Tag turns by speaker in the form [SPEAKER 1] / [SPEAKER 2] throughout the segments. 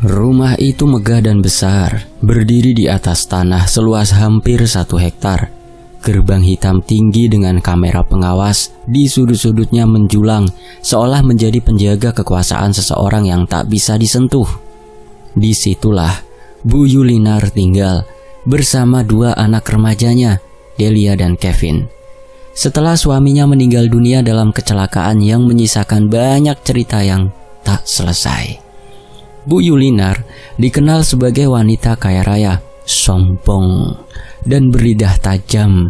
[SPEAKER 1] Rumah itu megah dan besar, berdiri di atas tanah seluas hampir 1 hektar. Gerbang hitam tinggi dengan kamera pengawas di sudut-sudutnya menjulang, seolah menjadi penjaga kekuasaan seseorang yang tak bisa disentuh. Disitulah Bu Yulinar tinggal bersama 2 anak remajanya, Delia dan Kevin. Setelah suaminya meninggal dunia dalam kecelakaan yang menyisakan banyak cerita yang tak selesai. Bu Yulinar dikenal sebagai wanita kaya raya, sombong, dan berlidah tajam.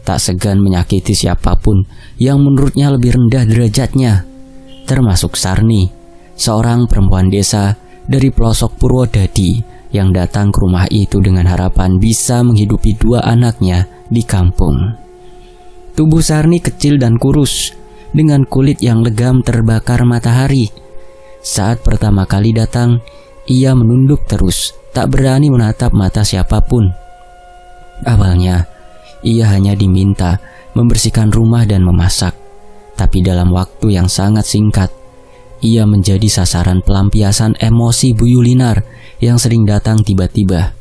[SPEAKER 1] Tak segan menyakiti siapapun yang menurutnya lebih rendah derajatnya, termasuk Sarni, seorang perempuan desa dari pelosok Purwodadi yang datang ke rumah itu dengan harapan bisa menghidupi 2 anaknya di kampung. Tubuh Sarni kecil dan kurus, dengan kulit yang legam terbakar matahari. Saat pertama kali datang, ia menunduk terus, tak berani menatap mata siapapun. Awalnya, ia hanya diminta membersihkan rumah dan memasak. Tapi dalam waktu yang sangat singkat, ia menjadi sasaran pelampiasan emosi Bu Yulinar yang sering datang tiba-tiba.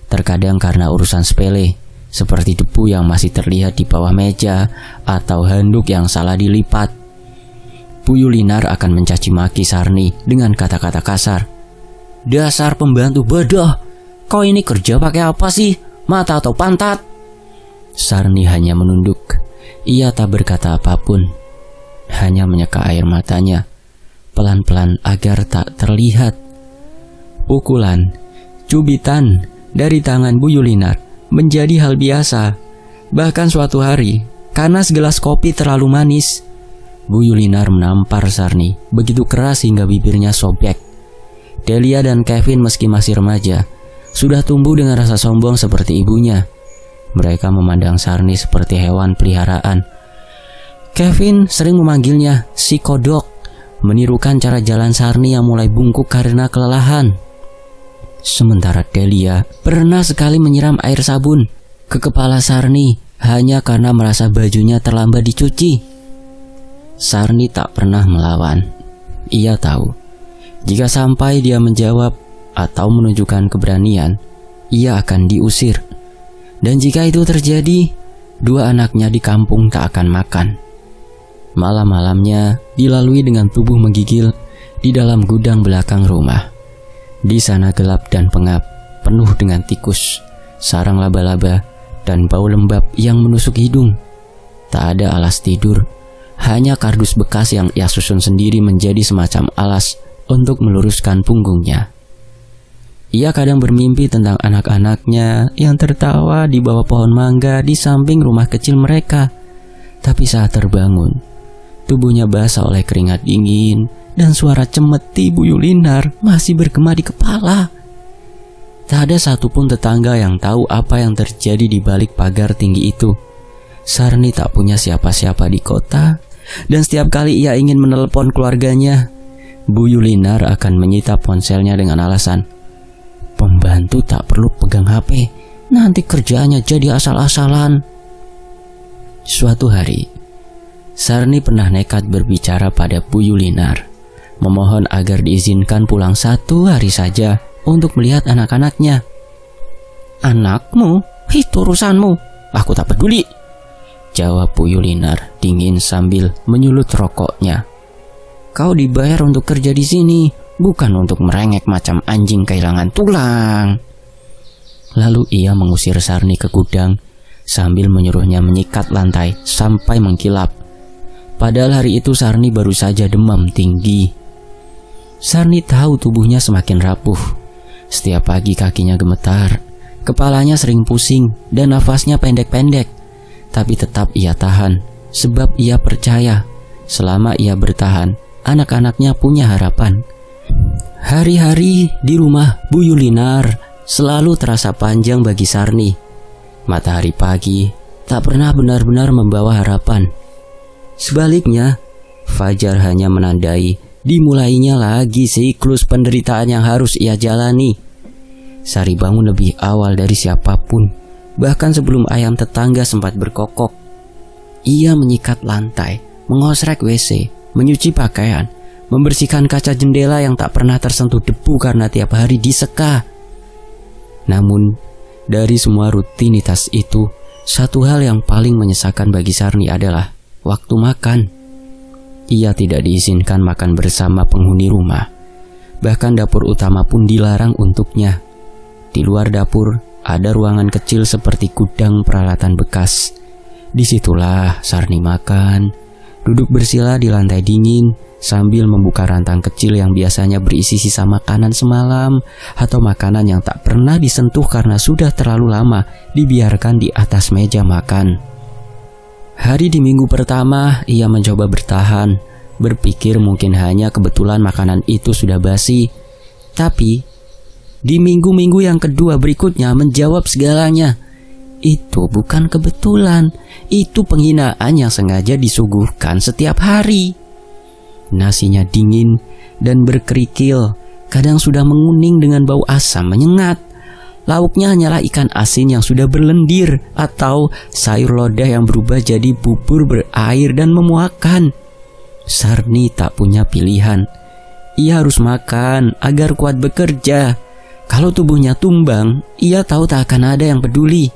[SPEAKER 1] Terkadang karena urusan sepele, seperti debu yang masih terlihat di bawah meja atau handuk yang salah dilipat. Bu Yulinar akan mencaci maki Sarni dengan kata-kata kasar. "Dasar pembantu bodoh, kau ini kerja pakai apa sih? Mata atau pantat?" Sarni hanya menunduk. Ia tak berkata apapun, hanya menyeka air matanya, pelan-pelan agar tak terlihat. Pukulan, cubitan dari tangan Bu Yulinar menjadi hal biasa. Bahkan suatu hari, karena segelas kopi terlalu manis, Bu Yulinar menampar Sarni begitu keras hingga bibirnya sobek. Delia dan Kevin meski masih remaja, sudah tumbuh dengan rasa sombong seperti ibunya. Mereka memandang Sarni seperti hewan peliharaan. Kevin sering memanggilnya si kodok, menirukan cara jalan Sarni yang mulai bungkuk karena kelelahan. Sementara Delia pernah sekali menyiram air sabun ke kepala Sarni hanya karena merasa bajunya terlambat dicuci. Sarni tak pernah melawan. Ia tahu, jika sampai dia menjawab atau menunjukkan keberanian, ia akan diusir. Dan jika itu terjadi, 2 anaknya di kampung tak akan makan. Malam-malamnya dilalui dengan tubuh menggigil di dalam gudang belakang rumah. Di sana gelap dan pengap, penuh dengan tikus, sarang laba-laba, dan bau lembab yang menusuk hidung. Tak ada alas tidur, hanya kardus bekas yang ia susun sendiri menjadi semacam alas untuk meluruskan punggungnya. Ia kadang bermimpi tentang anak-anaknya yang tertawa di bawah pohon mangga di samping rumah kecil mereka. Tapi saat terbangun, tubuhnya basah oleh keringat dingin dan suara cemeti Bu Yulinar masih bergema di kepala. Tak ada satupun tetangga yang tahu apa yang terjadi di balik pagar tinggi itu. Sarni tak punya siapa-siapa di kota, dan setiap kali ia ingin menelepon keluarganya, Bu Yulinar akan menyita ponselnya dengan alasan, "Pembantu tak perlu pegang HP, nanti kerjaannya jadi asal-asalan." Suatu hari, Sarni pernah nekat berbicara pada Bu Yulinar, memohon agar diizinkan pulang 1 hari saja untuk melihat anak-anaknya. "Anakmu? Itu urusanmu, aku tak peduli," jawab Bu Yulinar dingin sambil menyulut rokoknya. "Kau dibayar untuk kerja di sini, bukan untuk merengek macam anjing kehilangan tulang." Lalu ia mengusir Sarni ke gudang sambil menyuruhnya menyikat lantai sampai mengkilap. Padahal hari itu Sarni baru saja demam tinggi. Sarni tahu tubuhnya semakin rapuh. Setiap pagi kakinya gemetar, kepalanya sering pusing, dan nafasnya pendek-pendek. Tapi tetap ia tahan, sebab ia percaya selama ia bertahan, anak-anaknya punya harapan. Hari-hari di rumah Bu Yulinar selalu terasa panjang bagi Sarni. Matahari pagi tak pernah benar-benar membawa harapan. Sebaliknya, fajar hanya menandai dimulainya lagi siklus penderitaan yang harus ia jalani. Sari bangun lebih awal dari siapapun, bahkan sebelum ayam tetangga sempat berkokok. Ia menyikat lantai, mengosrek WC, menyuci pakaian, membersihkan kaca jendela yang tak pernah tersentuh debu karena tiap hari diseka. Namun, dari semua rutinitas itu, satu hal yang paling menyesakan bagi Sarni adalah waktu makan. Ia tidak diizinkan makan bersama penghuni rumah. Bahkan dapur utama pun dilarang untuknya. Di luar dapur, ada ruangan kecil seperti gudang peralatan bekas. Disitulah Sarni makan, duduk bersila di lantai dingin sambil membuka rantang kecil yang biasanya berisi sisa makanan semalam atau makanan yang tak pernah disentuh karena sudah terlalu lama dibiarkan di atas meja makan. Hari di minggu pertama ia mencoba bertahan, berpikir mungkin hanya kebetulan makanan itu sudah basi. Tapi di minggu-minggu yang kedua berikutnya menjawab segalanya. Itu bukan kebetulan, itu penghinaan yang sengaja disuguhkan setiap hari. Nasinya dingin dan berkerikil, kadang sudah menguning dengan bau asam menyengat. Lauknya hanyalah ikan asin yang sudah berlendir atau sayur lodeh yang berubah jadi bubur berair dan memuakan. Sarni tak punya pilihan. Ia harus makan agar kuat bekerja. Kalau tubuhnya tumbang, ia tahu tak akan ada yang peduli.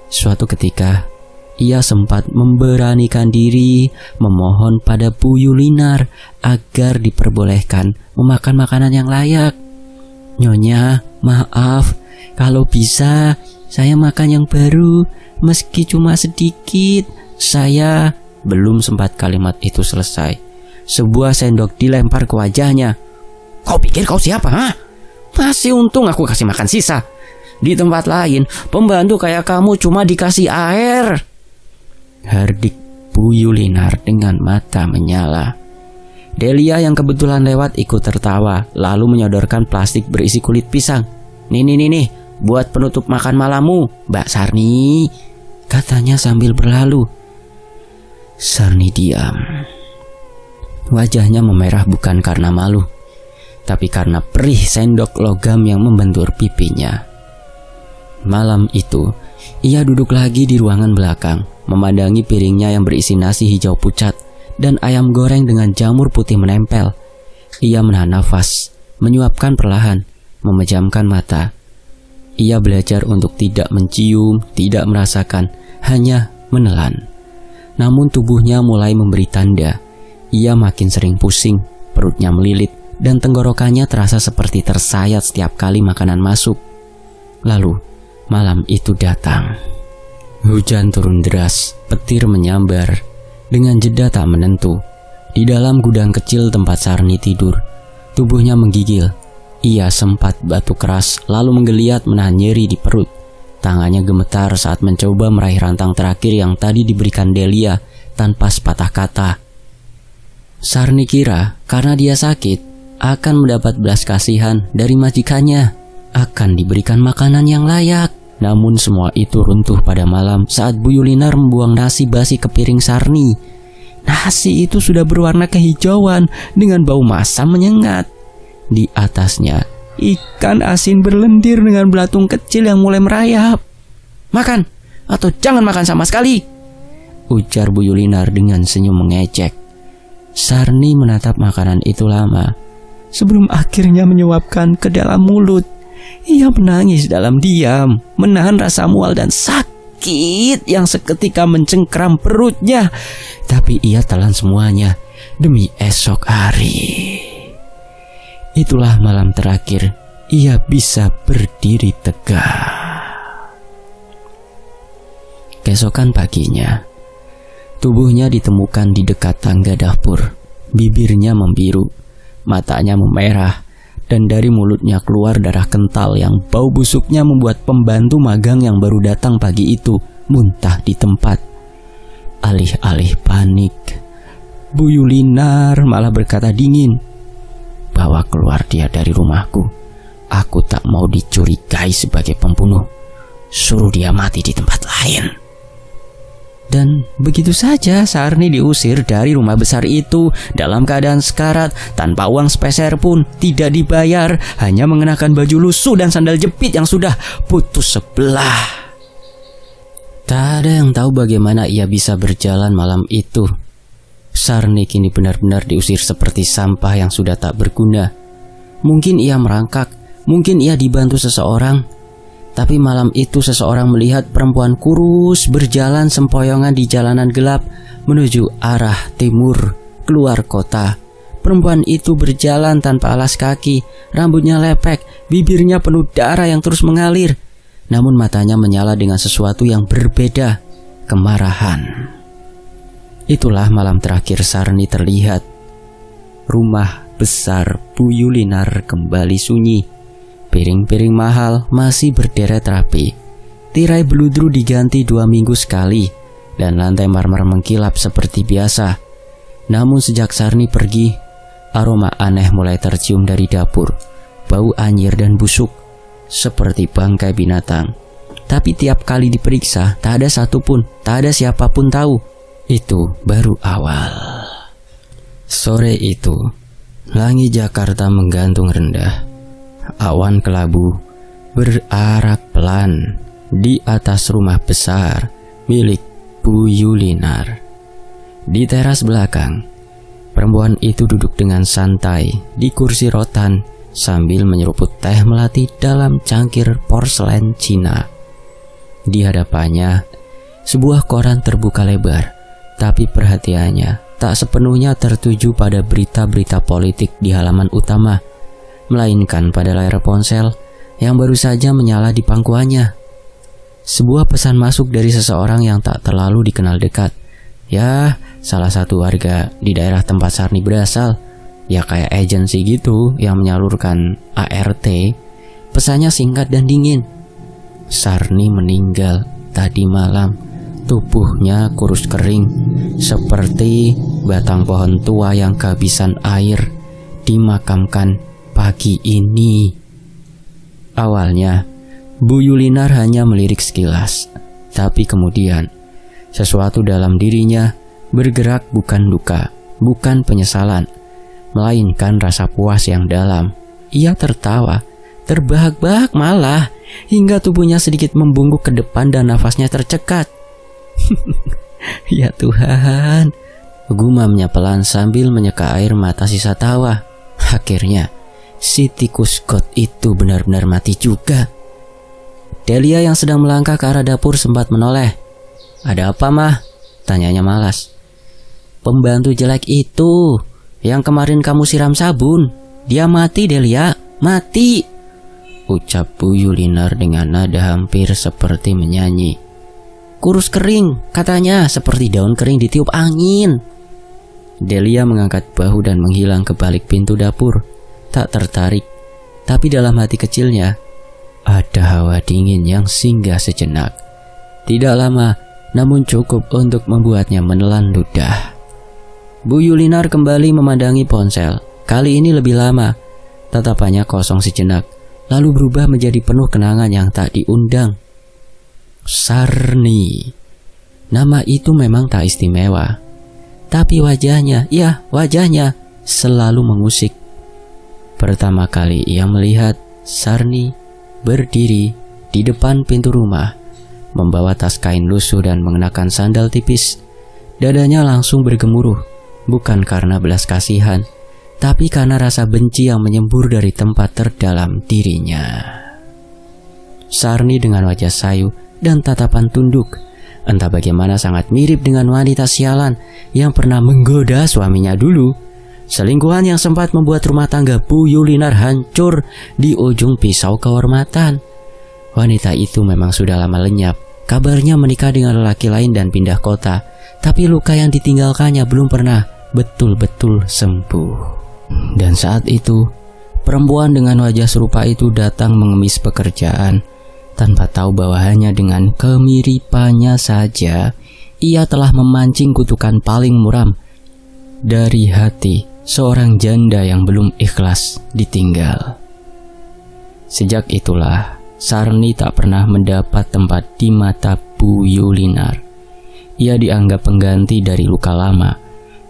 [SPEAKER 1] Suatu ketika, ia sempat memberanikan diri memohon pada Bu Yulinar agar diperbolehkan memakan makanan yang layak. "Nyonya, maaf, kalau bisa saya makan yang baru, meski cuma sedikit. Saya..." Belum sempat kalimat itu selesai, sebuah sendok dilempar ke wajahnya. "Kau pikir kau siapa, ha? Masih untung aku kasih makan sisa. Di tempat lain, pembantu kayak kamu cuma dikasih air." Hardik Bu Yulinar dengan mata menyala. Delia yang kebetulan lewat ikut tertawa, lalu menyodorkan plastik berisi kulit pisang. Nih, buat penutup makan malammu, Mbak Sarni," katanya sambil berlalu. Sarni diam. Wajahnya memerah bukan karena malu, tapi karena perih sendok logam yang membentur pipinya. Malam itu, ia duduk lagi di ruangan belakang, memandangi piringnya yang berisi nasi hijau pucat dan ayam goreng dengan jamur putih menempel. Ia menahan nafas, menyuapkan perlahan, memejamkan mata. Ia belajar untuk tidak mencium, tidak merasakan, hanya menelan. Namun tubuhnya mulai memberi tanda. Ia makin sering pusing, perutnya melilit, dan tenggorokannya terasa seperti tersayat setiap kali makanan masuk. Lalu, malam itu datang. Hujan turun deras, petir menyambar. Dengan jeda tak menentu, di dalam gudang kecil tempat Sarni tidur, tubuhnya menggigil. Ia sempat batuk keras, lalu menggeliat menahan nyeri di perut. Tangannya gemetar saat mencoba meraih rantang terakhir yang tadi diberikan Delia tanpa sepatah kata. Sarni kira karena dia sakit akan mendapat belas kasihan dari majikannya, akan diberikan makanan yang layak. Namun semua itu runtuh pada malam saat Bu Yulinar membuang nasi basi ke piring Sarni. Nasi itu sudah berwarna kehijauan dengan bau masam menyengat. Di atasnya, ikan asin berlendir dengan belatung kecil yang mulai merayap. "Makan, atau jangan makan sama sekali," ujar Bu Yulinar dengan senyum mengejek. Sarni menatap makanan itu lama, sebelum akhirnya menyuapkan ke dalam mulut. Ia menangis dalam diam, menahan rasa mual dan sakit yang seketika mencengkram perutnya. Tapi ia telan semuanya demi esok hari. Itulah malam terakhir ia bisa berdiri tegak. Keesokan paginya, tubuhnya ditemukan di dekat tangga dapur. Bibirnya membiru, matanya memerah, dan dari mulutnya keluar darah kental yang bau busuknya membuat pembantu magang yang baru datang pagi itu muntah di tempat. Alih-alih panik, Bu Yulinar malah berkata dingin, "Bawa keluar dia dari rumahku. Aku tak mau dicurigai sebagai pembunuh. Suruh dia mati di tempat lain." Dan begitu saja Sarni diusir dari rumah besar itu dalam keadaan sekarat, tanpa uang sepeser pun, tidak dibayar, hanya mengenakan baju lusuh dan sandal jepit yang sudah putus sebelah. Tak ada yang tahu bagaimana ia bisa berjalan malam itu. Sarni kini benar-benar diusir seperti sampah yang sudah tak berguna. Mungkin ia merangkak, mungkin ia dibantu seseorang. Tapi malam itu seseorang melihat perempuan kurus berjalan sempoyongan di jalanan gelap menuju arah timur, keluar kota. Perempuan itu berjalan tanpa alas kaki, rambutnya lepek, bibirnya penuh darah yang terus mengalir. Namun matanya menyala dengan sesuatu yang berbeda, kemarahan. Itulah malam terakhir Sarni terlihat. Rumah besar Bu Yulinar kembali sunyi. Piring-piring mahal masih berderet rapi. Tirai beludru diganti 2 minggu sekali, dan lantai marmer mengkilap seperti biasa. Namun sejak Sarni pergi, aroma aneh mulai tercium dari dapur. Bau anyir dan busuk, seperti bangkai binatang. Tapi tiap kali diperiksa, tak ada satupun, tak ada siapapun tahu. Itu baru awal. Sore itu, langit Jakarta menggantung rendah. Awan kelabu berarak pelan di atas rumah besar milik Bu Yulinar. Di teras belakang, perempuan itu duduk dengan santai di kursi rotan sambil menyeruput teh melati dalam cangkir porselen Cina. Di hadapannya, sebuah koran terbuka lebar. Tapi perhatiannya tak sepenuhnya tertuju pada berita-berita politik di halaman utama, melainkan pada layar ponsel yang baru saja menyala di pangkuannya. Sebuah pesan masuk dari seseorang yang tak terlalu dikenal dekat. Ya, salah satu warga di daerah tempat Sarni berasal. Ya kayak agensi gitu yang menyalurkan ART. Pesannya singkat dan dingin. Sarni meninggal tadi malam. Tubuhnya kurus kering, seperti batang pohon tua yang kehabisan air, dimakamkan pagi ini. Awalnya, Bu Yulinar hanya melirik sekilas, tapi kemudian sesuatu dalam dirinya bergerak, bukan duka, bukan penyesalan, melainkan rasa puas yang dalam. Ia tertawa, terbahak-bahak malah, hingga tubuhnya sedikit membungkuk ke depan dan nafasnya tercekat. Ya Tuhan, gumamnya pelan sambil menyeka air mata sisa tawa. Akhirnya, si tikus got itu benar-benar mati juga. Delia yang sedang melangkah ke arah dapur sempat menoleh. "Ada apa, Mah?" tanyanya malas. "Pembantu jelek itu, yang kemarin kamu siram sabun, dia mati, Delia, mati," ucap Bu Yulinar dengan nada hampir seperti menyanyi. "Kurus kering, katanya, seperti daun kering ditiup angin." Delia mengangkat bahu dan menghilang ke balik pintu dapur. Tak tertarik, tapi dalam hati kecilnya ada hawa dingin yang singgah sejenak. Tidak lama, namun cukup untuk membuatnya menelan ludah. Bu Yulinar kembali memandangi ponsel. Kali ini lebih lama. Tatapannya kosong sejenak, lalu berubah menjadi penuh kenangan yang tak diundang. Sarni. Nama itu memang tak istimewa, tapi wajahnya, ya wajahnya, selalu mengusik. Pertama kali ia melihat Sarni berdiri di depan pintu rumah, membawa tas kain lusuh dan mengenakan sandal tipis. Dadanya langsung bergemuruh, bukan karena belas kasihan, tapi karena rasa benci yang menyembur dari tempat terdalam dirinya. Sarni dengan wajah sayu dan tatapan tunduk, entah bagaimana sangat mirip dengan wanita sialan yang pernah menggoda suaminya dulu. Selingkuhan yang sempat membuat rumah tangga Bu Yulinar hancur di ujung pisau kehormatan. Wanita itu memang sudah lama lenyap. Kabarnya menikah dengan lelaki lain dan pindah kota, tapi luka yang ditinggalkannya belum pernah betul-betul sembuh. Dan saat itu, perempuan dengan wajah serupa itu datang mengemis pekerjaan. Tanpa tahu bahwa hanya dengan kemiripannya saja, ia telah memancing kutukan paling muram dari hati seorang janda yang belum ikhlas ditinggal. Sejak itulah, Sarni tak pernah mendapat tempat di mata Bu Yulinar. Ia dianggap pengganti dari luka lama.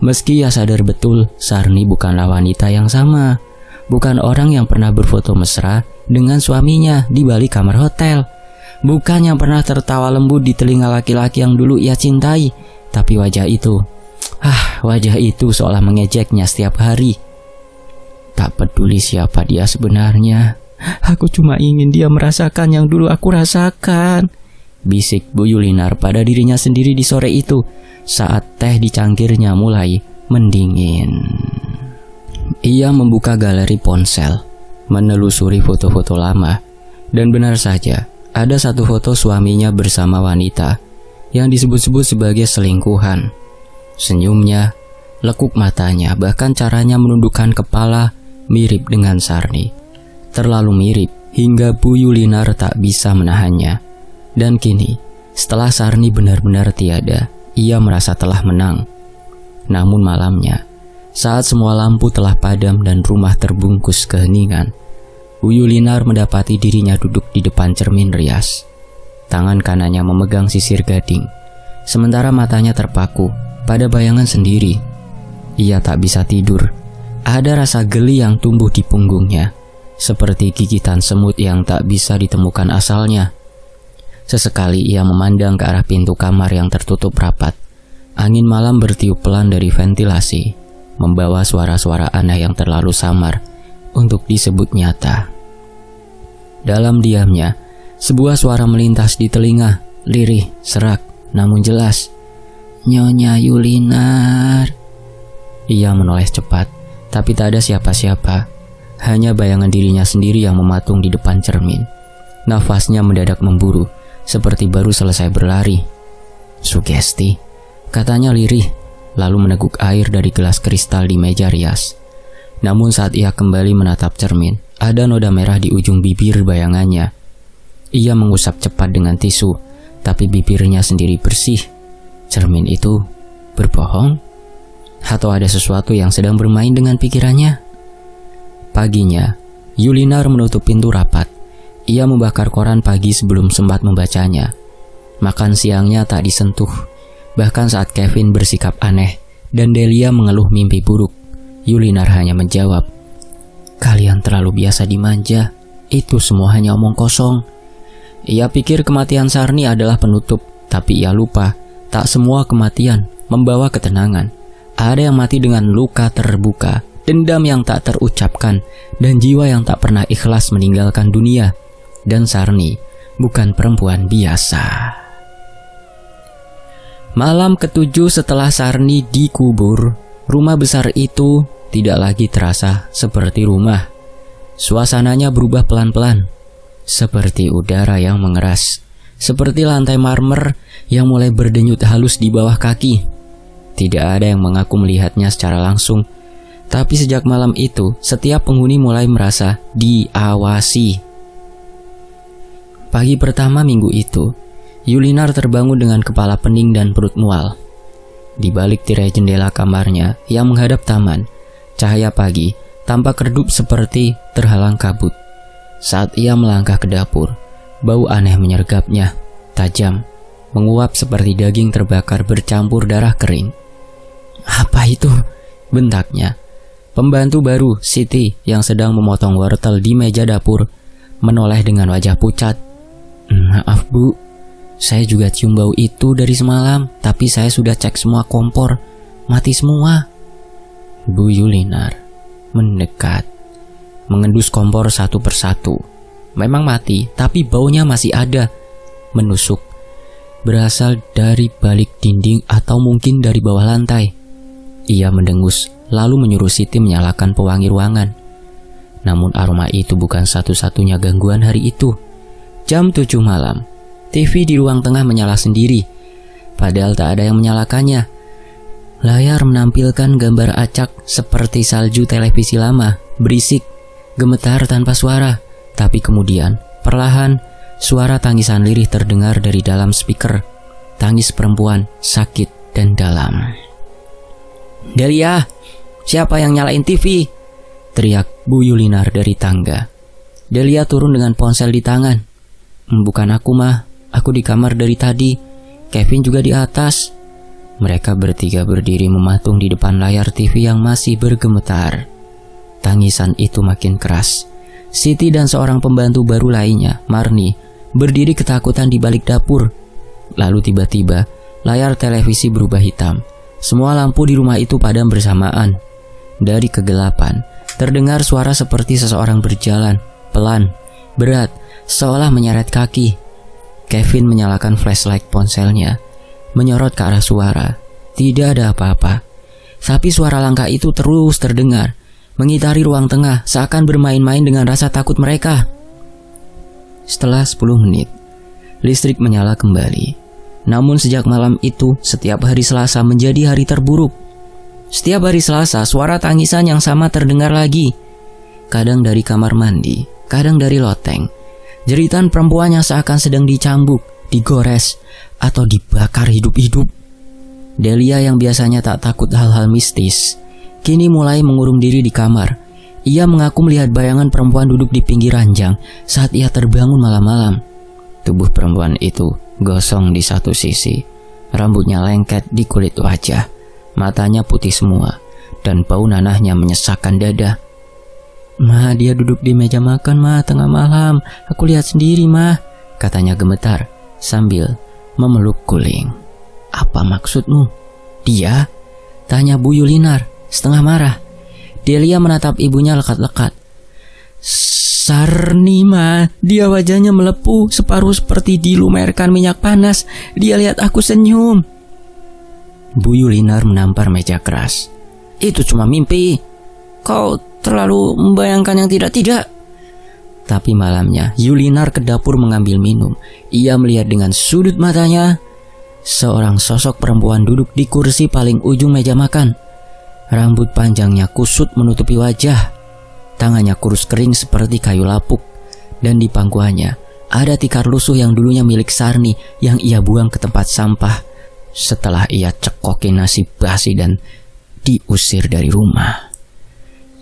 [SPEAKER 1] Meski ia sadar betul Sarni bukanlah wanita yang sama, bukan orang yang pernah berfoto mesra dengan suaminya di balik kamar hotel, bukan yang pernah tertawa lembut di telinga laki-laki yang dulu ia cintai. Tapi wajah itu, Wajah itu seolah mengejeknya setiap hari. Tak peduli siapa dia sebenarnya, aku cuma ingin dia merasakan yang dulu aku rasakan, bisik Bu Yulinar pada dirinya sendiri di sore itu saat teh di cangkirnya mulai mendingin. Ia membuka galeri ponsel, menelusuri foto-foto lama, dan benar saja ada satu foto suaminya bersama wanita yang disebut-sebut sebagai selingkuhan. Senyumnya, lekuk matanya, bahkan caranya menundukkan kepala mirip dengan Sarni. Terlalu mirip hingga Bu Yulinar tak bisa menahannya. Dan kini, setelah Sarni benar-benar tiada, ia merasa telah menang. Namun malamnya, saat semua lampu telah padam dan rumah terbungkus keheningan, Bu Yulinar mendapati dirinya duduk di depan cermin rias. Tangan kanannya memegang sisir gading, sementara matanya terpaku pada bayangan sendiri. Ia tak bisa tidur. Ada rasa geli yang tumbuh di punggungnya, seperti gigitan semut yang tak bisa ditemukan asalnya. Sesekali ia memandang ke arah pintu kamar yang tertutup rapat. Angin malam bertiup pelan dari ventilasi, membawa suara-suara aneh yang terlalu samar untuk disebut nyata. Dalam diamnya, sebuah suara melintas di telinga, lirih, serak, namun jelas. "Nyonya Yulinar." Ia menoleh cepat, tapi tak ada siapa-siapa. Hanya bayangan dirinya sendiri yang mematung di depan cermin. Nafasnya mendadak memburu, seperti baru selesai berlari. "Sugesti," katanya lirih, lalu meneguk air dari gelas kristal di meja rias. Namun saat ia kembali menatap cermin, ada noda merah di ujung bibir bayangannya. Ia mengusap cepat dengan tisu, tapi bibirnya sendiri bersih. Cermin itu berbohong? Atau ada sesuatu yang sedang bermain dengan pikirannya? Paginya, Yulinar menutup pintu rapat. Ia membakar koran pagi sebelum sempat membacanya. Makan siangnya tak disentuh. Bahkan saat Kevin bersikap aneh dan Delia mengeluh mimpi buruk, Yulinar hanya menjawab, "Kalian terlalu biasa dimanja. Itu semua hanya omong kosong." Ia pikir kematian Sarni adalah penutup, tapi ia lupa, tak semua kematian membawa ketenangan. Ada yang mati dengan luka terbuka, dendam yang tak terucapkan, dan jiwa yang tak pernah ikhlas meninggalkan dunia. Dan Sarni bukan perempuan biasa. Malam ketujuh setelah Sarni dikubur, rumah besar itu tidak lagi terasa seperti rumah. Suasananya berubah pelan-pelan, seperti udara yang mengeras, seperti lantai marmer yang mulai berdenyut halus di bawah kaki. Tidak ada yang mengaku melihatnya secara langsung, tapi sejak malam itu, setiap penghuni mulai merasa diawasi. Pagi pertama minggu itu, Yulinar terbangun dengan kepala pening dan perut mual. Di balik tirai jendela kamarnya yang menghadap taman, cahaya pagi tampak redup seperti terhalang kabut. Saat ia melangkah ke dapur, bau aneh menyergapnya, tajam, menguap seperti daging terbakar bercampur darah kering. "Apa itu?" bentaknya. Pembantu baru, Siti, yang sedang memotong wortel di meja dapur, menoleh dengan wajah pucat. "Maaf Bu, saya juga cium bau itu dari semalam, tapi saya sudah cek semua kompor, mati semua." Bu Yulinar mendekat, mengendus kompor satu persatu. Memang mati, tapi baunya masih ada, menusuk. Berasal dari balik dinding atau mungkin dari bawah lantai. Ia mendengus, lalu menyuruh Siti menyalakan pewangi ruangan. Namun aroma itu bukan satu-satunya gangguan hari itu. Jam 7 malam, TV di ruang tengah menyala sendiri, padahal tak ada yang menyalakannya. Layar menampilkan gambar acak seperti salju televisi lama, berisik, gemetar tanpa suara. Tapi kemudian, perlahan, suara tangisan lirih terdengar dari dalam speaker. Tangis perempuan, sakit dan dalam. "Delia, siapa yang nyalain TV?" teriak Bu Yulinar dari tangga. Delia turun dengan ponsel di tangan. "Bukan aku mah, aku di kamar dari tadi. Kevin juga di atas." Mereka bertiga berdiri mematung di depan layar TV yang masih bergemetar. Tangisan itu makin keras. Siti dan seorang pembantu baru lainnya, Marni, berdiri ketakutan di balik dapur. Lalu tiba-tiba, layar televisi berubah hitam. Semua lampu di rumah itu padam bersamaan. Dari kegelapan, terdengar suara seperti seseorang berjalan, pelan, berat, seolah menyeret kaki. Kevin menyalakan flashlight ponselnya, menyorot ke arah suara. Tidak ada apa-apa. Tapi suara langkah itu terus terdengar, mengitari ruang tengah, seakan bermain-main dengan rasa takut mereka. Setelah 10 menit, listrik menyala kembali. Namun sejak malam itu, setiap hari Selasa menjadi hari terburuk. Setiap hari Selasa, suara tangisan yang sama terdengar lagi. Kadang dari kamar mandi, kadang dari loteng. Jeritan perempuan yang seakan sedang dicambuk, digores, atau dibakar hidup-hidup. Delia yang biasanya tak takut hal-hal mistis, kini mulai mengurung diri di kamar. Ia mengaku melihat bayangan perempuan duduk di pinggir ranjang saat ia terbangun malam-malam. Tubuh perempuan itu gosong di satu sisi, rambutnya lengket di kulit wajah, matanya putih semua, dan bau nanahnya menyesakkan dada. "Ma, dia duduk di meja makan, Ma, tengah malam. Aku lihat sendiri, Ma," katanya gemetar sambil memeluk guling. "Apa maksudmu?" "Dia?" tanya Bu Yulinar setengah marah. Delia menatap ibunya lekat-lekat. "Sarni, Ma, dia wajahnya melepuh, separuh seperti dilumerkan minyak panas. Dia lihat aku senyum." Bu Yulinar menampar meja keras. "Itu cuma mimpi. Kau terlalu membayangkan yang tidak-tidak." Tapi malamnya, Yulinar ke dapur mengambil minum. Ia melihat dengan sudut matanya seorang sosok perempuan duduk di kursi paling ujung meja makan. Rambut panjangnya kusut menutupi wajah. Tangannya kurus kering seperti kayu lapuk. Dan di pangkuannya ada tikar lusuh yang dulunya milik Sarni yang ia buang ke tempat sampah setelah ia cekokin nasi basi dan diusir dari rumah.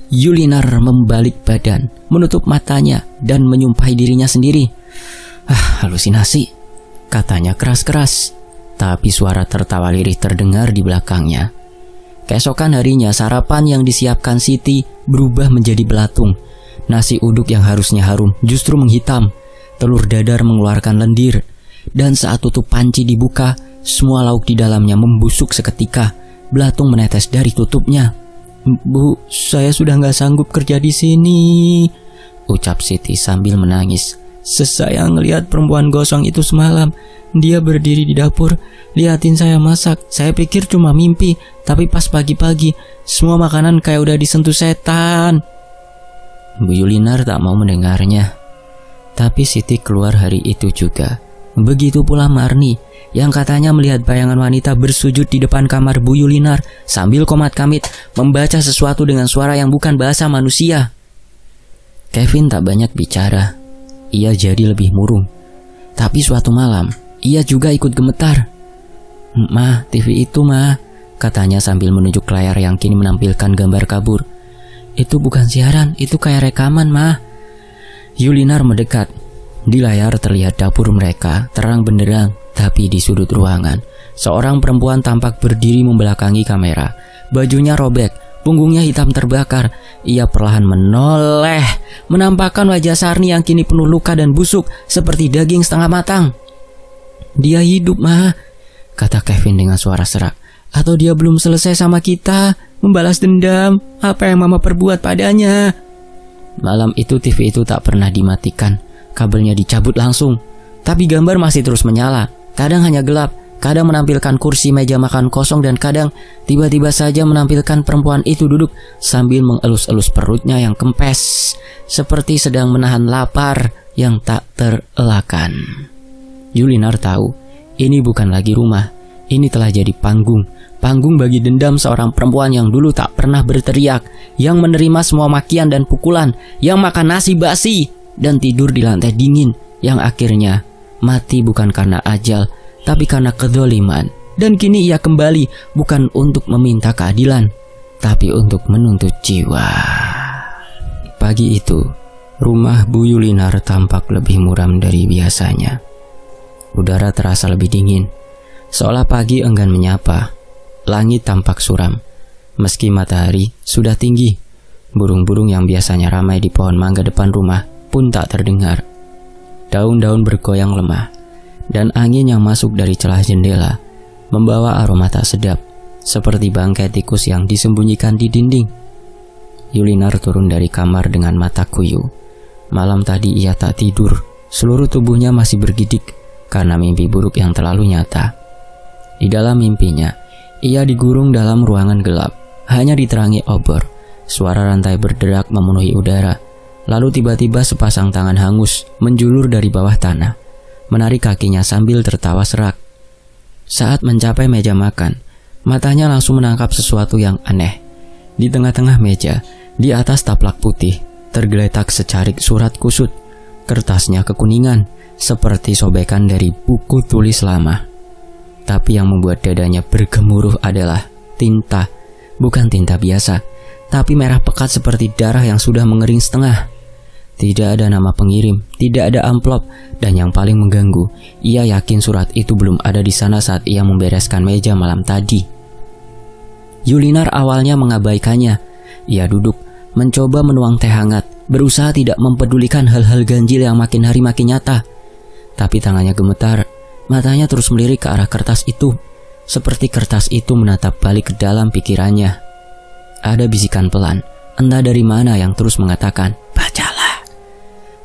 [SPEAKER 1] Yulinar membalik badan, menutup matanya dan menyumpahi dirinya sendiri. "Halusinasi," katanya keras-keras. Tapi suara tertawa lirih terdengar di belakangnya. Keesokan harinya, sarapan yang disiapkan Siti berubah menjadi belatung. Nasi uduk yang harusnya harum justru menghitam. Telur dadar mengeluarkan lendir. Dan saat tutup panci dibuka, semua lauk di dalamnya membusuk seketika. Belatung menetes dari tutupnya. "Bu, saya sudah gak sanggup kerja di sini," ucap Siti sambil menangis. "Saya ngelihat perempuan gosong itu semalam. Dia berdiri di dapur, liatin saya masak. Saya pikir cuma mimpi, tapi pas pagi-pagi, semua makanan kayak udah disentuh setan." Bu Yulinar tak mau mendengarnya. Tapi Siti keluar hari itu juga. Begitu pula Marni, yang katanya melihat bayangan wanita bersujud di depan kamar Bu Yulinar sambil komat-kamit membaca sesuatu dengan suara yang bukan bahasa manusia. Kevin tak banyak bicara. Ia jadi lebih murung. Tapi suatu malam, ia juga ikut gemetar. "Ma, TV itu, Ma," katanya sambil menunjuk layar yang kini menampilkan gambar kabur. "Itu bukan siaran, itu kayak rekaman, Ma." Yulinar mendekat. Di layar terlihat dapur mereka, terang benderang, tapi di sudut ruangan, seorang perempuan tampak berdiri membelakangi kamera. Bajunya robek, punggungnya hitam terbakar. Ia perlahan menoleh, menampakkan wajah Sarni yang kini penuh luka dan busuk, seperti daging setengah matang. "Dia hidup, Ma," kata Kevin dengan suara serak. "Atau dia belum selesai sama kita, membalas dendam. Apa yang Mama perbuat padanya?" Malam itu TV itu tak pernah dimatikan. Kabelnya dicabut langsung. Tapi gambar masih terus menyala. Kadang hanya gelap, kadang menampilkan kursi meja makan kosong, dan kadang tiba-tiba saja menampilkan perempuan itu duduk sambil mengelus-elus perutnya yang kempes, seperti sedang menahan lapar yang tak terelakkan. Yulinar tahu, ini bukan lagi rumah. Ini telah jadi panggung. Panggung bagi dendam seorang perempuan yang dulu tak pernah berteriak, yang menerima semua makian dan pukulan, yang makan nasi basi dan tidur di lantai dingin, yang akhirnya mati bukan karena ajal, tapi karena kedzaliman. Dan kini ia kembali bukan untuk meminta keadilan, tapi untuk menuntut jiwa. Pagi itu, rumah Bu Yulinar tampak lebih muram dari biasanya. Udara terasa lebih dingin, seolah pagi enggan menyapa. Langit tampak suram, meski matahari sudah tinggi. Burung-burung yang biasanya ramai di pohon mangga depan rumah pun tak terdengar. Daun-daun bergoyang lemah, dan angin yang masuk dari celah jendela membawa aroma tak sedap, seperti bangkai tikus yang disembunyikan di dinding. Yulinar turun dari kamar dengan mata kuyu. Malam tadi ia tak tidur, seluruh tubuhnya masih bergidik karena mimpi buruk yang terlalu nyata. Di dalam mimpinya, ia digurung dalam ruangan gelap, hanya diterangi obor. Suara rantai berderak memenuhi udara. Lalu tiba-tiba sepasang tangan hangus menjulur dari bawah tanah, menarik kakinya sambil tertawa serak. Saat mencapai meja makan, matanya langsung menangkap sesuatu yang aneh. Di tengah-tengah meja, di atas taplak putih, tergeletak secarik surat kusut. Kertasnya kekuningan, seperti sobekan dari buku tulis lama. Tapi yang membuat dadanya bergemuruh adalah tinta. Bukan tinta biasa, tapi merah pekat seperti darah yang sudah mengering setengah. Tidak ada nama pengirim, tidak ada amplop, dan yang paling mengganggu, ia yakin surat itu belum ada di sana saat ia membereskan meja malam tadi. Yulinar awalnya mengabaikannya. Ia duduk, mencoba menuang teh hangat, berusaha tidak mempedulikan hal-hal ganjil yang makin hari makin nyata. Tapi tangannya gemetar, matanya terus melirik ke arah kertas itu, seperti kertas itu menatap balik ke dalam pikirannya. Ada bisikan pelan, entah dari mana yang terus mengatakan, "Bacalah."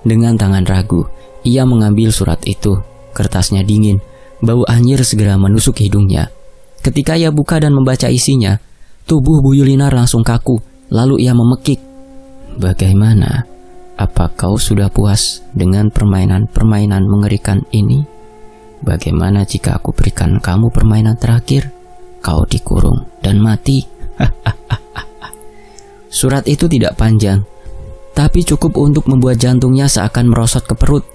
[SPEAKER 1] Dengan tangan ragu, ia mengambil surat itu. Kertasnya dingin, bau anyir segera menusuk hidungnya. Ketika ia buka dan membaca isinya, tubuh Bu Yulinar langsung kaku, lalu ia memekik. "Bagaimana? Apa kau sudah puas dengan permainan-permainan mengerikan ini? Bagaimana jika aku berikan kamu permainan terakhir? Kau dikurung dan mati." Surat itu tidak panjang, tapi cukup untuk membuat jantungnya seakan merosot ke perut.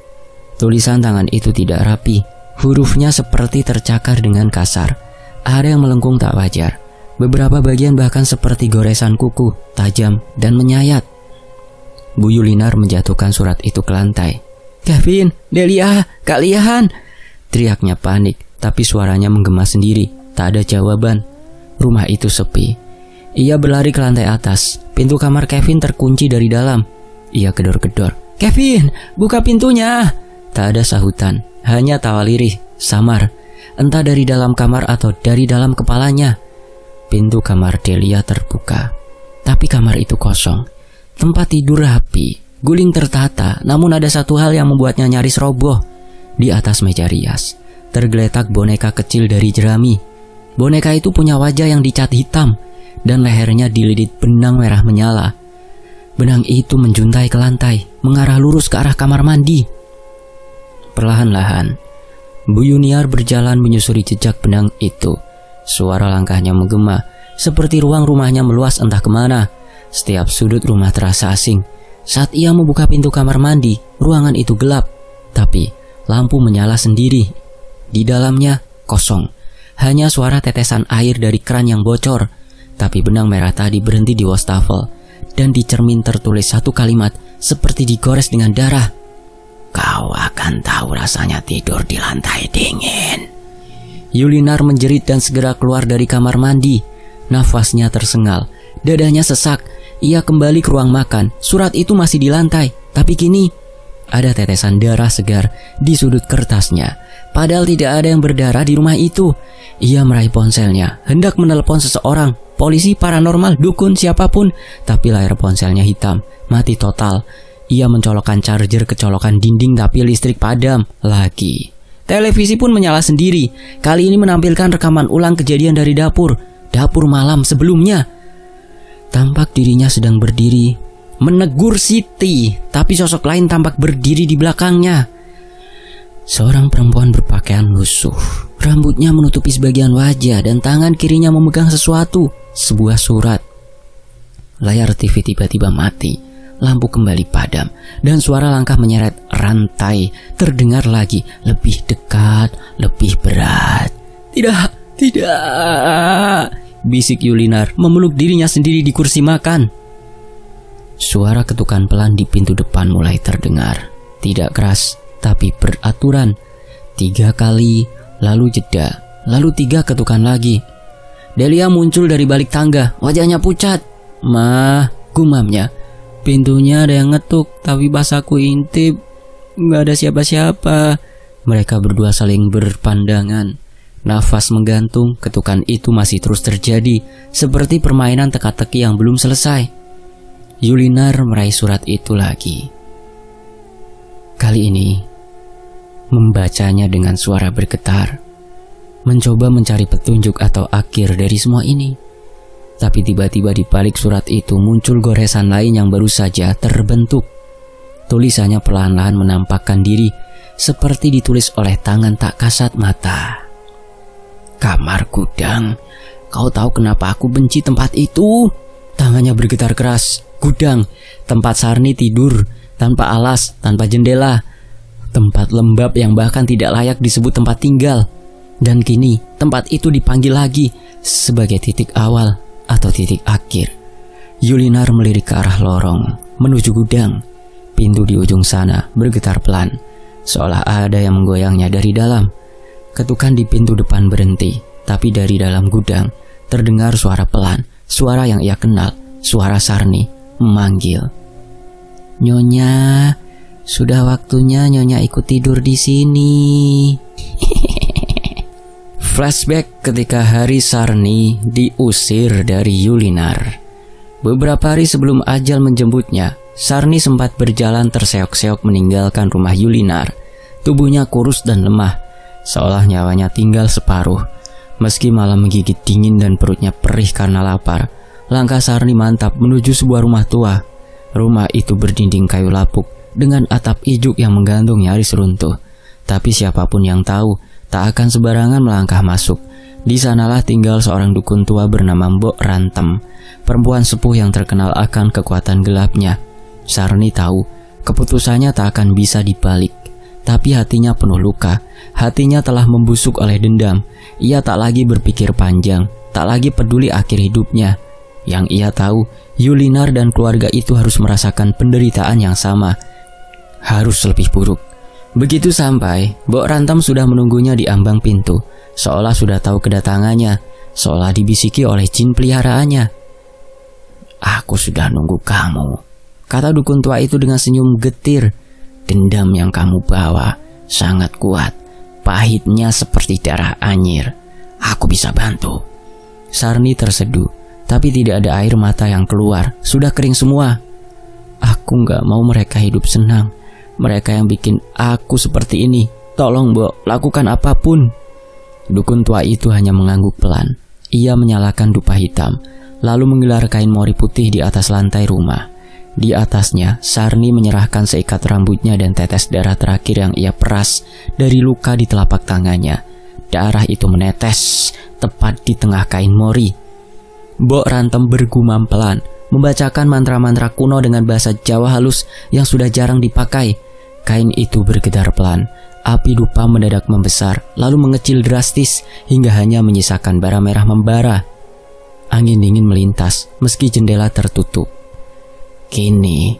[SPEAKER 1] Tulisan tangan itu tidak rapi, hurufnya seperti tercakar dengan kasar. Ada yang melengkung tak wajar, beberapa bagian bahkan seperti goresan kuku, tajam dan menyayat. Bu Yulinar menjatuhkan surat itu ke lantai. "Kevin, Delia, kalian!" Teriaknya panik, tapi suaranya menggema sendiri, tak ada jawaban. Rumah itu sepi. Ia berlari ke lantai atas. Pintu kamar Kevin terkunci dari dalam. Ia gedor-gedor. "Kevin, buka pintunya!" Tak ada sahutan, hanya tawa lirih, samar, entah dari dalam kamar atau dari dalam kepalanya. Pintu kamar Delia terbuka, tapi kamar itu kosong. Tempat tidur rapi, guling tertata, namun ada satu hal yang membuatnya nyaris roboh. Di atas meja rias, tergeletak boneka kecil dari jerami. Boneka itu punya wajah yang dicat hitam, dan lehernya dililit benang merah menyala. Benang itu menjuntai ke lantai, mengarah lurus ke arah kamar mandi. Perlahan-lahan, Bu Yulinar berjalan menyusuri jejak benang itu. Suara langkahnya menggema, seperti ruang rumahnya meluas entah kemana. Setiap sudut rumah terasa asing. Saat ia membuka pintu kamar mandi, ruangan itu gelap, tapi lampu menyala sendiri. Di dalamnya kosong, hanya suara tetesan air dari keran yang bocor. Tapi benang merah tadi berhenti di wastafel, dan di cermin tertulis satu kalimat seperti digores dengan darah. "Kau akan tahu rasanya tidur di lantai dingin." Yulinar menjerit dan segera keluar dari kamar mandi. Nafasnya tersengal, dadanya sesak. Ia kembali ke ruang makan. Surat itu masih di lantai, tapi kini ada tetesan darah segar di sudut kertasnya. Padahal tidak ada yang berdarah di rumah itu. Ia meraih ponselnya, hendak menelepon seseorang, polisi, paranormal, dukun, siapapun. Tapi layar ponselnya hitam, mati total. Ia mencolokkan charger ke colokan dinding tapi listrik padam lagi. Televisi pun menyala sendiri. Kali ini menampilkan rekaman ulang kejadian dari dapur malam sebelumnya. Tampak dirinya sedang berdiri, menegur Siti, tapi sosok lain tampak berdiri di belakangnya. Seorang perempuan berpakaian lusuh, rambutnya menutupi sebagian wajah dan tangan kirinya memegang sesuatu, sebuah surat. Layar TV tiba-tiba mati, lampu kembali padam, dan suara langkah menyeret rantai terdengar lagi, lebih dekat, lebih berat. Tidak, bisik Yulinar memeluk dirinya sendiri di kursi makan. Suara ketukan pelan di pintu depan mulai terdengar, tidak keras tapi beraturan. 3 kali, lalu jeda, lalu 3 ketukan lagi. Delia muncul dari balik tangga, wajahnya pucat. "Mah," gumamnya, "pintunya ada yang ngetuk, tapi pas aku intip, gak ada siapa-siapa." Mereka berdua saling berpandangan. Nafas menggantung, ketukan itu masih terus terjadi, seperti permainan teka-teki yang belum selesai. Yulinar meraih surat itu lagi. Kali ini, membacanya dengan suara bergetar, mencoba mencari petunjuk atau akhir dari semua ini. Tapi tiba-tiba di balik surat itu muncul goresan lain yang baru saja terbentuk. Tulisannya perlahan-lahan menampakkan diri, seperti ditulis oleh tangan tak kasat mata. Kamar gudang, kau tahu kenapa aku benci tempat itu? Tangannya bergetar keras. Gudang, tempat Sarni tidur, tanpa alas, tanpa jendela. Tempat lembab yang bahkan tidak layak disebut tempat tinggal. Dan kini tempat itu dipanggil lagi sebagai titik awal atau titik akhir. Yulinar melirik ke arah lorong, menuju gudang. Pintu di ujung sana bergetar pelan, seolah ada yang menggoyangnya dari dalam. Ketukan di pintu depan berhenti, tapi dari dalam gudang terdengar suara pelan, suara yang ia kenal, suara Sarni memanggil. Nyonya, sudah waktunya Nyonya ikut tidur di sini. Flashback ketika hari Sarni diusir dari Yulinar. Beberapa hari sebelum ajal menjemputnya, Sarni sempat berjalan terseok-seok meninggalkan rumah Yulinar. Tubuhnya kurus dan lemah, seolah nyawanya tinggal separuh. Meski malam menggigit dingin dan perutnya perih karena lapar, langkah Sarni mantap menuju sebuah rumah tua. Rumah itu berdinding kayu lapuk dengan atap ijuk yang menggantung nyaris runtuh. Tapi siapapun yang tahu, tak akan sembarangan melangkah masuk. Di sanalah tinggal seorang dukun tua bernama Mbok Rantem, perempuan sepuh yang terkenal akan kekuatan gelapnya. Sarni tahu, keputusannya tak akan bisa dibalik. Tapi hatinya penuh luka, hatinya telah membusuk oleh dendam. Ia tak lagi berpikir panjang, tak lagi peduli akhir hidupnya. Yang ia tahu, Yulinar dan keluarga itu harus merasakan penderitaan yang sama, harus lebih buruk. Begitu sampai, Mbok Rantem sudah menunggunya di ambang pintu, seolah sudah tahu kedatangannya, seolah dibisiki oleh jin peliharaannya. Aku sudah nunggu kamu, kata dukun tua itu dengan senyum getir. Dendam yang kamu bawa sangat kuat, pahitnya seperti darah anyir. Aku bisa bantu. Sarni terseduh, tapi tidak ada air mata yang keluar, sudah kering semua. Aku gak mau mereka hidup senang, mereka yang bikin aku seperti ini. Tolong Mbok, lakukan apapun. Dukun tua itu hanya mengangguk pelan. Ia menyalakan dupa hitam, lalu menggelar kain mori putih di atas lantai rumah. Di atasnya, Sarni menyerahkan seikat rambutnya dan tetes darah terakhir yang ia peras dari luka di telapak tangannya. Darah itu menetes tepat di tengah kain mori. Mbok Rantem bergumam pelan, membacakan mantra-mantra kuno dengan bahasa Jawa halus yang sudah jarang dipakai. Kain itu bergetar pelan, api dupa mendadak membesar, lalu mengecil drastis hingga hanya menyisakan bara merah membara. Angin dingin melintas meski jendela tertutup. Kini,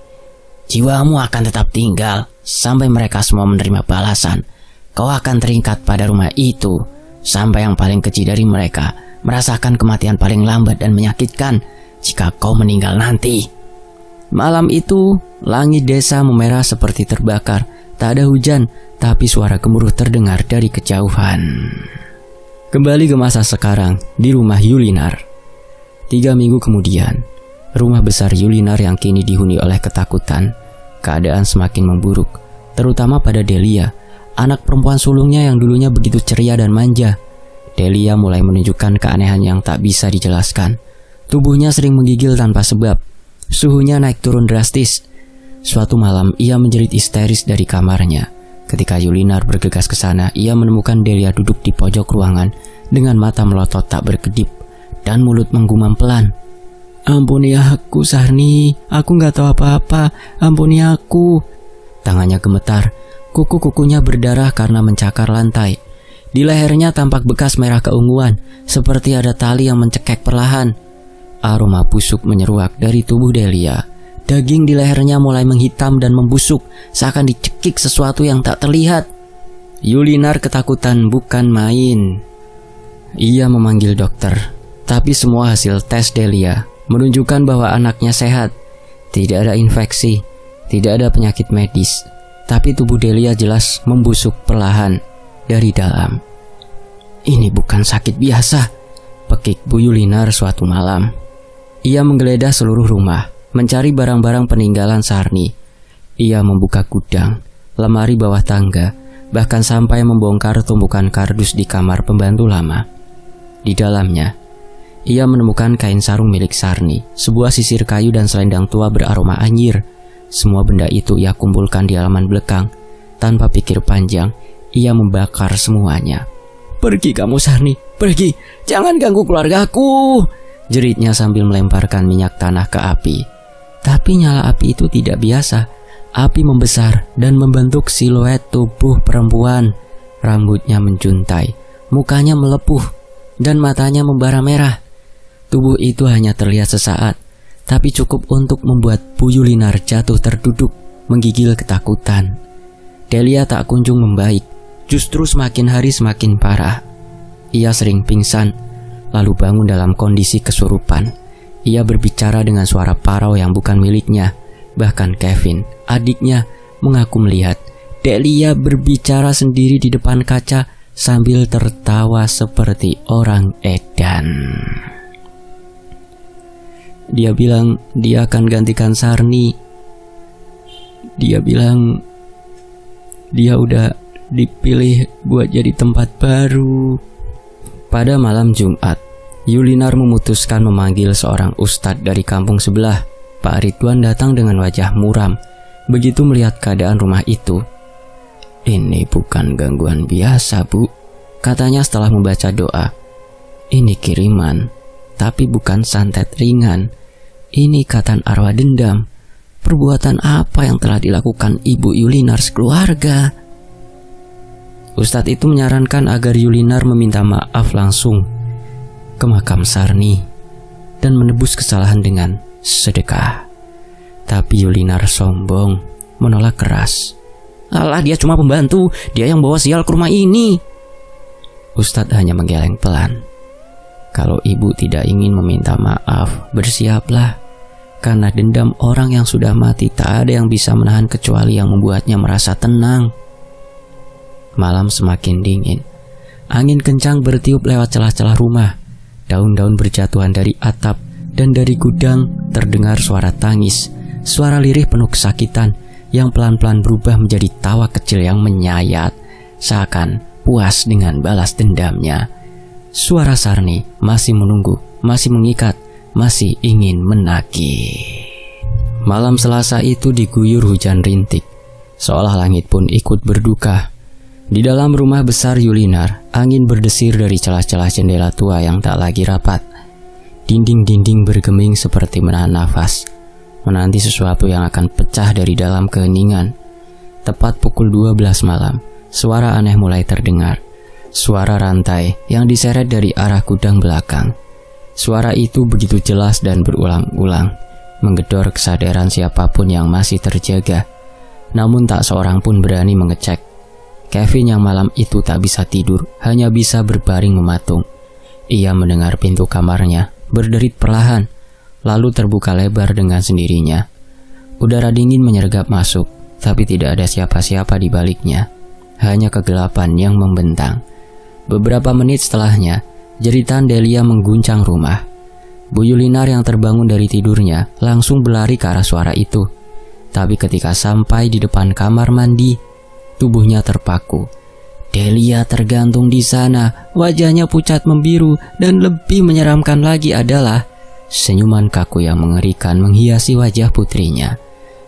[SPEAKER 1] jiwamu akan tetap tinggal sampai mereka semua menerima balasan. Kau akan terikat pada rumah itu sampai yang paling kecil dari mereka merasakan kematian paling lambat dan menyakitkan jika kau meninggal nanti. Malam itu, langit desa memerah seperti terbakar. Tak ada hujan, tapi suara gemuruh terdengar dari kejauhan. Kembali ke masa sekarang, di rumah Yulinar. 3 minggu kemudian, rumah besar Yulinar yang kini dihuni oleh ketakutan. Keadaan semakin memburuk, terutama pada Delia, anak perempuan sulungnya yang dulunya begitu ceria dan manja. Delia mulai menunjukkan keanehan yang tak bisa dijelaskan. Tubuhnya sering menggigil tanpa sebab. Suhunya naik turun drastis. Suatu malam ia menjerit histeris dari kamarnya. Ketika Yulinar bergegas ke sana, ia menemukan Delia duduk di pojok ruangan dengan mata melotot tak berkedip dan mulut menggumam pelan. Ampuni aku, Sarni. Aku gak tahu apa-apa. Ampuni aku. Tangannya gemetar. Kuku-kukunya berdarah karena mencakar lantai. Di lehernya tampak bekas merah keunguan, seperti ada tali yang mencekek perlahan. Aroma busuk menyeruak dari tubuh Delia. Daging di lehernya mulai menghitam dan membusuk, seakan dicekik sesuatu yang tak terlihat. Yulinar ketakutan bukan main. Ia memanggil dokter, tapi semua hasil tes Delia menunjukkan bahwa anaknya sehat. Tidak ada infeksi, tidak ada penyakit medis, tapi tubuh Delia jelas membusuk perlahan dari dalam. Ini bukan sakit biasa, pekik Bu Yulinar suatu malam. Ia menggeledah seluruh rumah, mencari barang-barang peninggalan Sarni. Ia membuka gudang, lemari bawah tangga, bahkan sampai membongkar tumpukan kardus di kamar pembantu lama. Di dalamnya, ia menemukan kain sarung milik Sarni, sebuah sisir kayu dan selendang tua beraroma anyir. Semua benda itu ia kumpulkan di halaman belakang. Tanpa pikir panjang, ia membakar semuanya. "Pergi kamu Sarni, pergi, jangan ganggu keluargaku," jeritnya sambil melemparkan minyak tanah ke api. Tapi nyala api itu tidak biasa. Api membesar dan membentuk siluet tubuh perempuan. Rambutnya menjuntai, mukanya melepuh, dan matanya membara merah. Tubuh itu hanya terlihat sesaat, tapi cukup untuk membuat Bu Yulinar jatuh terduduk, menggigil ketakutan. Delia tak kunjung membaik, justru semakin hari semakin parah. Ia sering pingsan, lalu bangun dalam kondisi kesurupan. Ia berbicara dengan suara parau yang bukan miliknya. Bahkan Kevin, adiknya, mengaku melihat Delia berbicara sendiri di depan kaca sambil tertawa seperti orang edan. Dia bilang dia akan gantikan Sarni. Dia bilang dia udah dipilih buat jadi tempat baru. Pada malam Jumat, Yulinar memutuskan memanggil seorang ustadz dari kampung sebelah. Pak Ridwan datang dengan wajah muram. Begitu melihat keadaan rumah itu, "Ini bukan gangguan biasa, Bu," katanya setelah membaca doa. "Ini kiriman, tapi bukan santet ringan. Ini ikatan arwah dendam. Perbuatan apa yang telah dilakukan Ibu Yulinar sekeluarga?" Ustadz itu menyarankan agar Yulinar meminta maaf langsung ke makam Sarni dan menebus kesalahan dengan sedekah. Tapi Yulinar sombong, menolak keras. "Alah, dia cuma pembantu, dia yang bawa sial ke rumah ini." Ustadz hanya menggeleng pelan. "Kalau ibu tidak ingin meminta maaf, bersiaplah. Karena dendam orang yang sudah mati tak ada yang bisa menahan kecuali yang membuatnya merasa tenang." Malam semakin dingin. Angin kencang bertiup lewat celah-celah rumah. Daun-daun berjatuhan dari atap, dan dari gudang terdengar suara tangis. Suara lirih penuh kesakitan yang pelan-pelan berubah menjadi tawa kecil yang menyayat, seakan puas dengan balas dendamnya. Suara Sarni masih menunggu, masih mengikat, masih ingin menagih. Malam Selasa itu diguyur hujan rintik, seolah langit pun ikut berduka. Di dalam rumah besar Yulinar, angin berdesir dari celah-celah jendela tua yang tak lagi rapat. Dinding-dinding bergeming seperti menahan nafas, menanti sesuatu yang akan pecah dari dalam keheningan. Tepat pukul 12 malam, suara aneh mulai terdengar. Suara rantai yang diseret dari arah gudang belakang. Suara itu begitu jelas dan berulang-ulang, menggedor kesadaran siapapun yang masih terjaga. Namun tak seorang pun berani mengecek. Kevin yang malam itu tak bisa tidur, hanya bisa berbaring mematung. Ia mendengar pintu kamarnya berderit perlahan, lalu terbuka lebar dengan sendirinya. Udara dingin menyergap masuk, tapi tidak ada siapa-siapa di baliknya. Hanya kegelapan yang membentang. Beberapa menit setelahnya, jeritan Delia mengguncang rumah. Bu Yulinar yang terbangun dari tidurnya langsung berlari ke arah suara itu. Tapi ketika sampai di depan kamar mandi, tubuhnya terpaku. Delia tergantung di sana, wajahnya pucat membiru, dan lebih menyeramkan lagi adalah senyuman kaku yang mengerikan menghiasi wajah putrinya.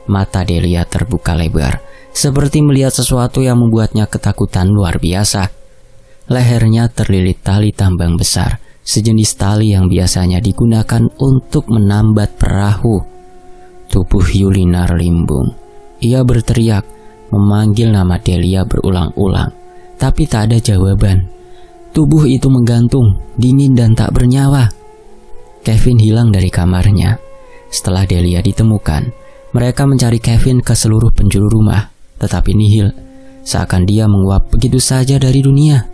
[SPEAKER 1] Mata Delia terbuka lebar, seperti melihat sesuatu yang membuatnya ketakutan luar biasa. Lehernya terlilit tali tambang besar, sejenis tali yang biasanya digunakan untuk menambat perahu. Tubuh Yulinar limbung. Ia berteriak, memanggil nama Delia berulang-ulang, tapi tak ada jawaban. Tubuh itu menggantung, dingin dan tak bernyawa. Kevin hilang dari kamarnya. Setelah Delia ditemukan, mereka mencari Kevin ke seluruh penjuru rumah, tetapi nihil, seakan dia menguap begitu saja dari dunia.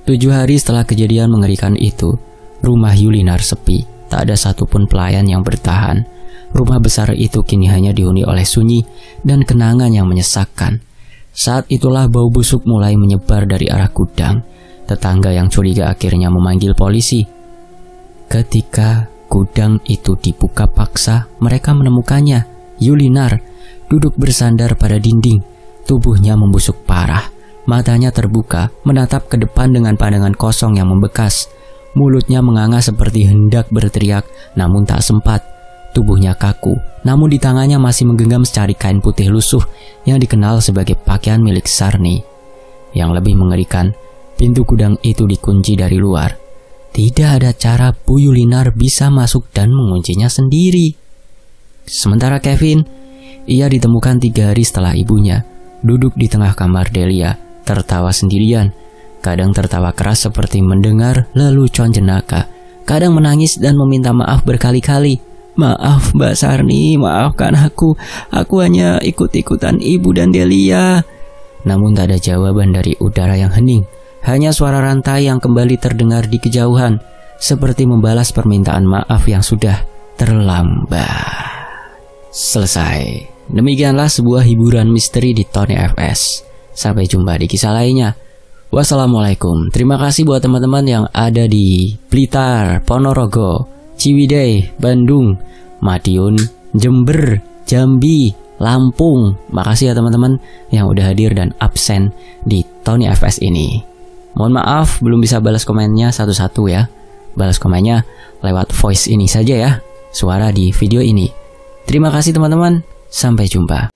[SPEAKER 1] 7 hari setelah kejadian mengerikan itu, rumah Yulinar sepi, tak ada satupun pelayan yang bertahan. Rumah besar itu kini hanya dihuni oleh sunyi dan kenangan yang menyesakkan. Saat itulah bau busuk mulai menyebar dari arah gudang, Tetangga yang curiga akhirnya memanggil polisi. Ketika gudang itu dibuka paksa, mereka menemukannya. Yulinar duduk bersandar pada dinding. Tubuhnya membusuk parah. Matanya terbuka, menatap ke depan dengan pandangan kosong yang membekas. Mulutnya menganga seperti hendak berteriak, namun tak sempat. Tubuhnya kaku, namun di tangannya masih menggenggam secari kain putih lusuh yang dikenal sebagai pakaian milik Sarni. Yang lebih mengerikan, pintu gudang itu dikunci dari luar. Tidak ada cara Bu Yulinar bisa masuk dan menguncinya sendiri. Sementara Kevin, ia ditemukan 3 hari setelah ibunya, duduk di tengah kamar Delia, tertawa sendirian. Kadang tertawa keras seperti mendengar lelucon jenaka. Kadang menangis dan meminta maaf berkali-kali. "Maaf Mbak Sarni, maafkan aku. Aku hanya ikut-ikutan ibu dan Delia." Namun tak ada jawaban dari udara yang hening. Hanya suara rantai yang kembali terdengar di kejauhan, seperti membalas permintaan maaf yang sudah terlambat. Selesai. Demikianlah sebuah hiburan misteri di Tony FS. Sampai jumpa di kisah lainnya. Wassalamualaikum. Terima kasih buat teman-teman yang ada di Blitar, Ponorogo, Ciwidey, Bandung, Madiun, Jember, Jambi, Lampung. Makasih ya teman-teman yang udah hadir dan absen di Tony FS ini. Mohon maaf belum bisa balas komennya satu-satu ya. Balas komennya lewat voice ini saja ya, suara di video ini. Terima kasih teman-teman. Sampai jumpa.